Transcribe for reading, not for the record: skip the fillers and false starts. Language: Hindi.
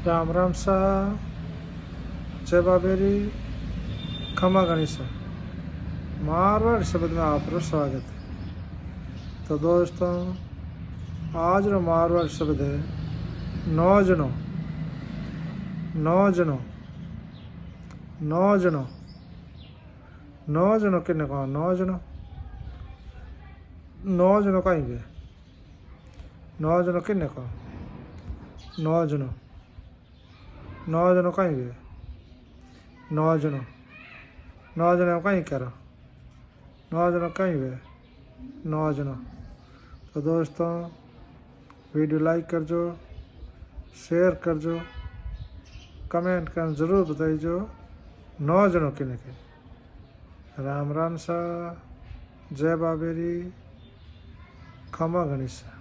राम राम सा, जय बाबेरी, खमा गणिसा। मारवाड़ी शब्द में आपका स्वागत है। तो दोस्तों, आज रो मारवाड़ी शब्द है नौजनो। नौजनो नौजनो नौजनो किन्ने कहा नौजनो नौजनो कहीं भी नौजनो किन्ने कहा नौजनो नौजनो कहीं भी नौजनो नौजनो कहीं करो नौजनो कहीं भी नौजनो। तो दोस्तों, वीडियो लाइक कर जो, शेयर कर जो, कमेंट कर जरूर बताइए जो नौजनो किने के। राम राम सा, जय बाबेरी, खमा गणिसा।